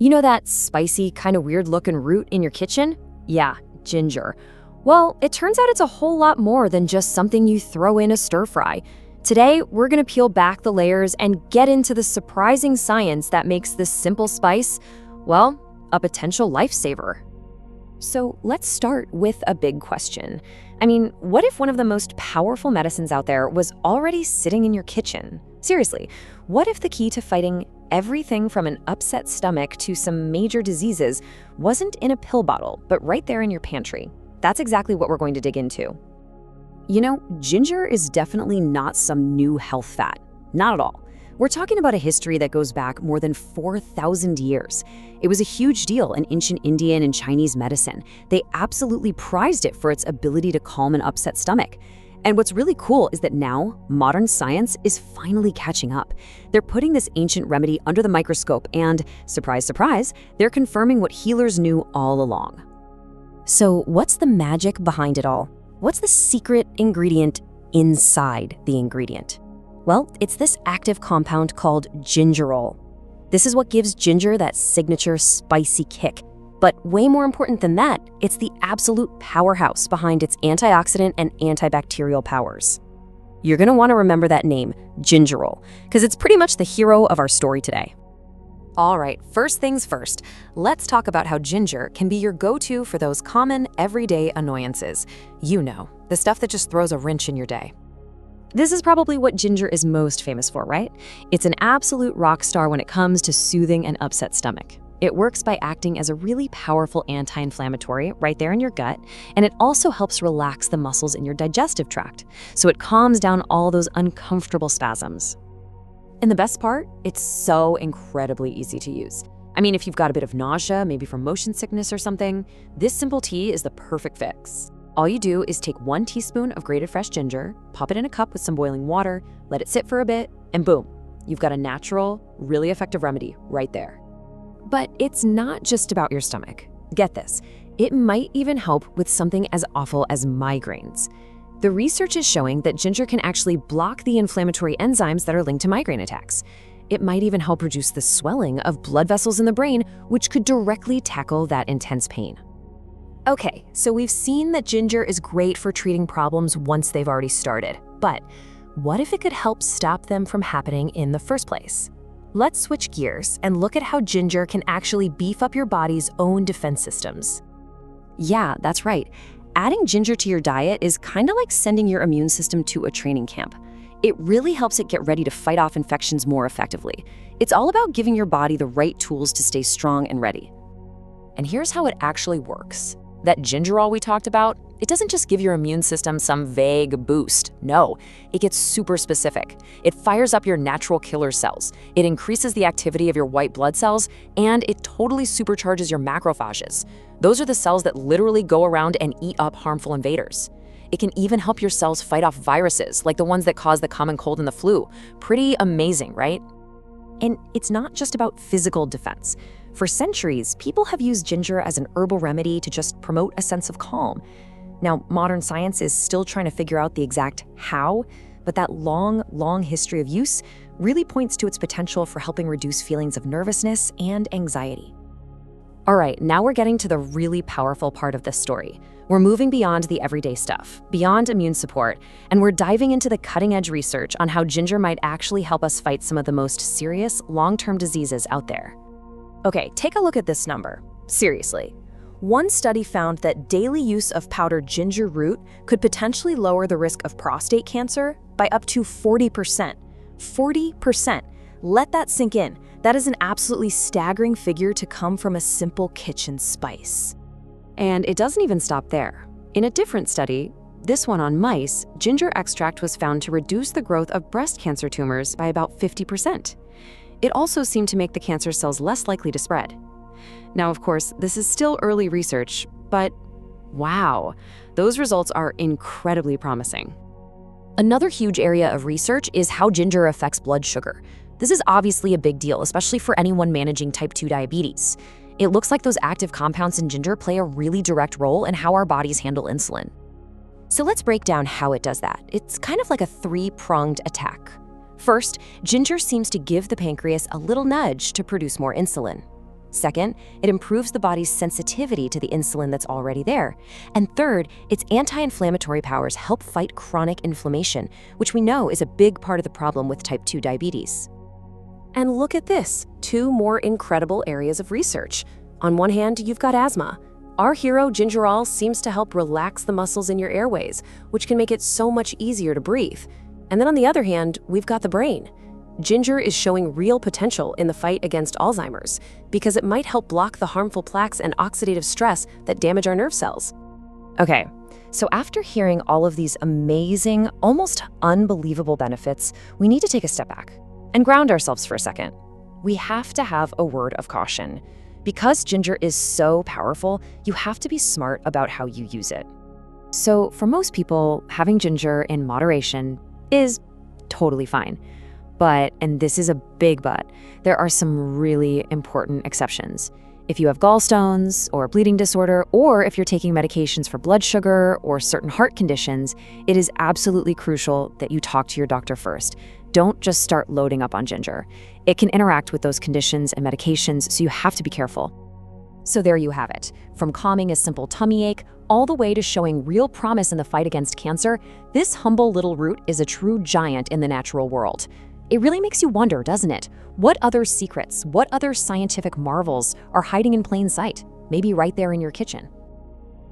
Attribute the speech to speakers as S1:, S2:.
S1: You know that spicy, kind of weird-looking root in your kitchen? Yeah, ginger. Well, it turns out it's a whole lot more than just something you throw in a stir-fry. Today, we're gonna peel back the layers and get into the surprising science that makes this simple spice, well, a potential lifesaver. So let's start with a big question. I mean, what if one of the most powerful medicines out there was already sitting in your kitchen? Seriously, what if the key to fighting everything from an upset stomach to some major diseases wasn't in a pill bottle, but right there in your pantry? That's exactly what we're going to dig into. You know, ginger is definitely not some new health fad. Not at all. We're talking about a history that goes back more than 4,000 years. It was a huge deal in ancient Indian and Chinese medicine. They absolutely prized it for its ability to calm an upset stomach. And what's really cool is that now, modern science is finally catching up. They're putting this ancient remedy under the microscope and, surprise, surprise, they're confirming what healers knew all along. So what's the magic behind it all? What's the secret ingredient inside the ingredient? Well, it's this active compound called gingerol. This is what gives ginger that signature spicy kick. But way more important than that, it's the absolute powerhouse behind its antioxidant and antibacterial powers. You're gonna wanna remember that name, gingerol, because it's pretty much the hero of our story today. All right, first things first, let's talk about how ginger can be your go-to for those common, everyday annoyances. You know, the stuff that just throws a wrench in your day. This is probably what ginger is most famous for, right? It's an absolute rock star when it comes to soothing an upset stomach. It works by acting as a really powerful anti-inflammatory right there in your gut, and it also helps relax the muscles in your digestive tract, so it calms down all those uncomfortable spasms. And the best part, it's so incredibly easy to use. I mean, if you've got a bit of nausea, maybe from motion sickness or something, this simple tea is the perfect fix. All you do is take 1 teaspoon of grated fresh ginger, pop it in a cup with some boiling water, let it sit for a bit, and boom, you've got a natural, really effective remedy right there. But it's not just about your stomach. Get this, it might even help with something as awful as migraines. The research is showing that ginger can actually block the inflammatory enzymes that are linked to migraine attacks. It might even help reduce the swelling of blood vessels in the brain, which could directly tackle that intense pain. Okay, so we've seen that ginger is great for treating problems once they've already started, but what if it could help stop them from happening in the first place? Let's switch gears and look at how ginger can actually beef up your body's own defense systems. Yeah, that's right. Adding ginger to your diet is kind of like sending your immune system to a training camp. It really helps it get ready to fight off infections more effectively. It's all about giving your body the right tools to stay strong and ready. And here's how it actually works. That gingerol we talked about, it doesn't just give your immune system some vague boost. No, it gets super specific. It fires up your natural killer cells. It increases the activity of your white blood cells, and it totally supercharges your macrophages. Those are the cells that literally go around and eat up harmful invaders. It can even help your cells fight off viruses, like the ones that cause the common cold and the flu. Pretty amazing, right? And it's not just about physical defense. For centuries, people have used ginger as an herbal remedy to just promote a sense of calm. Now, modern science is still trying to figure out the exact how, but that long history of use really points to its potential for helping reduce feelings of nervousness and anxiety. All right, now we're getting to the really powerful part of this story. We're moving beyond the everyday stuff, beyond immune support, and we're diving into the cutting-edge research on how ginger might actually help us fight some of the most serious long-term diseases out there. Okay, take a look at this number. Seriously. One study found that daily use of powdered ginger root could potentially lower the risk of prostate cancer by up to 40%. 40%. Let that sink in. That is an absolutely staggering figure to come from a simple kitchen spice. And it doesn't even stop there. In a different study, this one on mice, ginger extract was found to reduce the growth of breast cancer tumors by about 50%. It also seemed to make the cancer cells less likely to spread. Now, of course, this is still early research, but wow, those results are incredibly promising. Another huge area of research is how ginger affects blood sugar. This is obviously a big deal, especially for anyone managing type 2 diabetes. It looks like those active compounds in ginger play a really direct role in how our bodies handle insulin. So let's break down how it does that. It's kind of like a 3-pronged attack. First, ginger seems to give the pancreas a little nudge to produce more insulin. Second, it improves the body's sensitivity to the insulin that's already there. And third, its anti-inflammatory powers help fight chronic inflammation, which we know is a big part of the problem with type 2 diabetes. And look at this, 2 more incredible areas of research. On one hand, you've got asthma. Our hero, gingerol, seems to help relax the muscles in your airways, which can make it so much easier to breathe. And then on the other hand, we've got the brain. Ginger is showing real potential in the fight against Alzheimer's because it might help block the harmful plaques and oxidative stress that damage our nerve cells. Okay, so after hearing all of these amazing, almost unbelievable benefits, we need to take a step back and ground ourselves for a second. We have to have a word of caution. Because ginger is so powerful, you have to be smart about how you use it. So for most people, having ginger in moderation is totally fine. But, and this is a big but, there are some really important exceptions. If you have gallstones or a bleeding disorder, or if you're taking medications for blood sugar or certain heart conditions, it is absolutely crucial that you talk to your doctor first. Don't just start loading up on ginger. It can interact with those conditions and medications, so you have to be careful. So there you have it. From calming a simple tummy ache, all the way to showing real promise in the fight against cancer, this humble little root is a true giant in the natural world. It really makes you wonder, doesn't it? What other secrets, what other scientific marvels are hiding in plain sight? Maybe right there in your kitchen.